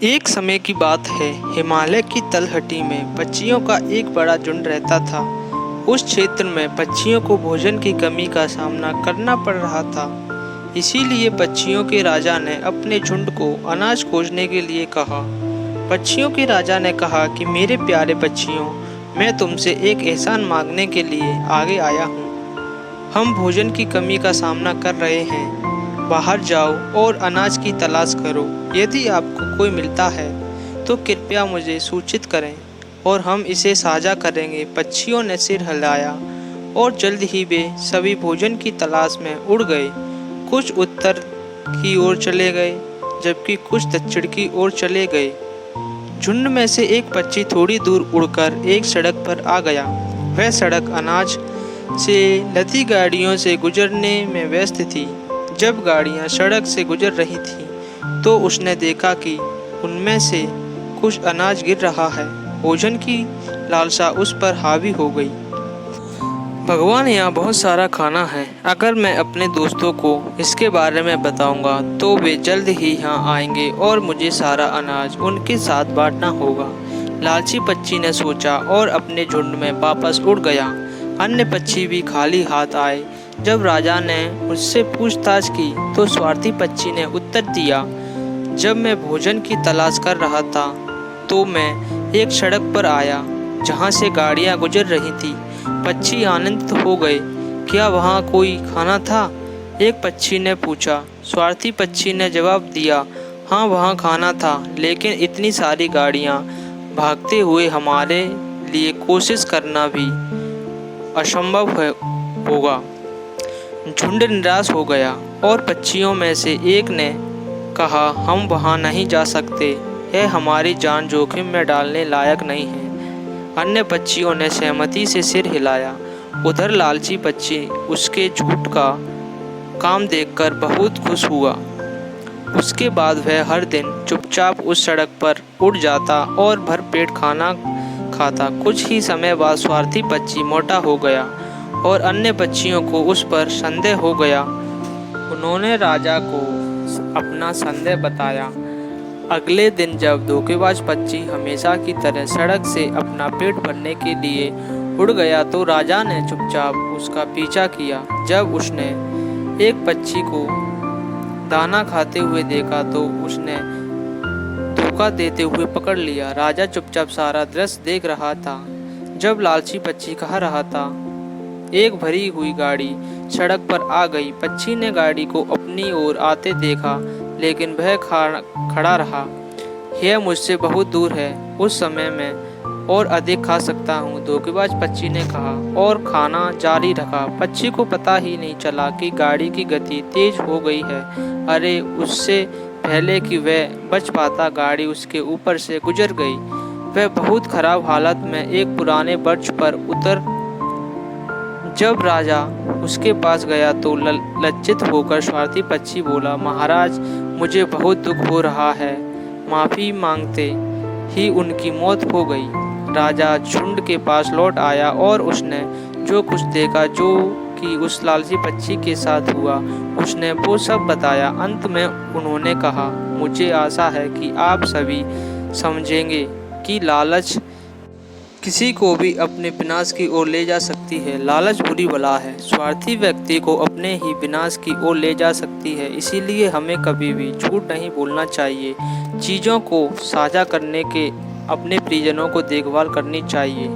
एक समय की बात है, हिमालय की तलहटी में पक्षियों का एक बड़ा झुंड रहता था। उस क्षेत्र में पक्षियों को भोजन की कमी का सामना करना पड़ रहा था। इसीलिए पक्षियों के राजा ने अपने झुंड को अनाज खोजने के लिए कहा। पक्षियों के राजा ने कहा कि मेरे प्यारे पक्षियों, मैं तुमसे एक एहसान मांगने के लिए आगे आया हूँ। हम भोजन की कमी का सामना कर रहे हैं। बाहर जाओ और अनाज की तलाश करो। यदि आपको कोई मिलता है तो कृपया मुझे सूचित करें और हम इसे साझा करेंगे। पक्षियों ने सिर हिलाया और जल्द ही वे सभी भोजन की तलाश में उड़ गए। कुछ उत्तर की ओर चले गए जबकि कुछ दक्षिण की ओर चले गए। झुंड में से एक पक्षी थोड़ी दूर उड़कर एक सड़क पर आ गया। वह सड़क अनाज से लदी गाड़ियों से गुजरने में व्यस्त थी। जब गाड़ियां सड़क से गुजर रही थीं, तो उसने देखा कि उनमें से कुछ अनाज गिर रहा है। भोजन की लालसा उस पर हावी हो गई। भगवान, यहाँ बहुत सारा खाना है। अगर मैं अपने दोस्तों को इसके बारे में बताऊंगा तो वे जल्द ही यहाँ आएंगे और मुझे सारा अनाज उनके साथ बांटना होगा। लालची पक्षी ने सोचा और अपने झुंड में वापस उड़ गया। अन्य पक्षी भी खाली हाथ आए। जब राजा ने उससे पूछताछ की तो स्वार्थी पक्षी ने उत्तर दिया, जब मैं भोजन की तलाश कर रहा था तो मैं एक सड़क पर आया जहाँ से गाड़ियाँ गुजर रही थी। पक्षी आनंदित हो गए। क्या वहाँ कोई खाना था? एक पक्षी ने पूछा। स्वार्थी पक्षी ने जवाब दिया, हाँ, वहाँ खाना था, लेकिन इतनी सारी गाड़ियाँ भागते हुए हमारे लिए कोशिश करना भी असंभव होगा। झुंड निराश हो गया और पक्षियों में से एक ने कहा, हम वहाँ नहीं जा सकते, यह हमारी जान जोखिम में डालने लायक नहीं है। अन्य पक्षियों ने सहमति से सिर हिलाया। उधर लालची पक्षी उसके झूठ का काम देखकर बहुत खुश हुआ। उसके बाद वह हर दिन चुपचाप उस सड़क पर उड़ जाता और भरपेट खाना खाता। कुछ ही समय बाद स्वार्थी पक्षी मोटा हो गया और अन्य पक्षियों को उस पर संदेह हो गया। उन्होंने राजा को अपना संदेह बताया। अगले दिन जब धोखेबाज पक्षी हमेशा की तरह सड़क से अपना पेट भरने के लिए उड़ गया तो राजा ने चुपचाप उसका पीछा किया। जब उसने एक पक्षी को दाना खाते हुए देखा तो उसने धोखा देते हुए पकड़ लिया। राजा चुपचाप सारा दृश्य देख रहा था। जब लालची पक्षी कह रहा था, एक भरी हुई गाड़ी सड़क पर आ गई। पक्षी ने गाड़ी को अपनी ओर आते देखा, लेकिन वह खड़ा रहा। यह मुझसे बहुत दूर है, उस समय में और अधिक खा सकता हूँ, धोखेबाज पक्षी ने कहा और खाना जारी रखा। पक्षी को पता ही नहीं चला कि गाड़ी की गति तेज हो गई है। अरे, उससे पहले कि वह बच पाता, गाड़ी उसके ऊपर से गुजर गई। वह बहुत खराब हालत में एक पुराने वृक्ष पर उतर। जब राजा उसके पास गया तो लज्जित होकर स्वार्थी पक्षी बोला, महाराज, मुझे बहुत दुख हो रहा है। माफ़ी मांगते ही उनकी मौत हो गई। राजा झुंड के पास लौट आया और उसने जो कुछ देखा, जो कि उस लालची पक्षी के साथ हुआ, उसने वो सब बताया। अंत में उन्होंने कहा, मुझे आशा है कि आप सभी समझेंगे कि लालच किसी को भी अपने विनाश की ओर ले जा सकती है। लालच बुरी बला है, स्वार्थी व्यक्ति को अपने ही विनाश की ओर ले जा सकती है। इसीलिए हमें कभी भी झूठ नहीं बोलना चाहिए। चीज़ों को साझा करने के अपने प्रियजनों को देखभाल करनी चाहिए।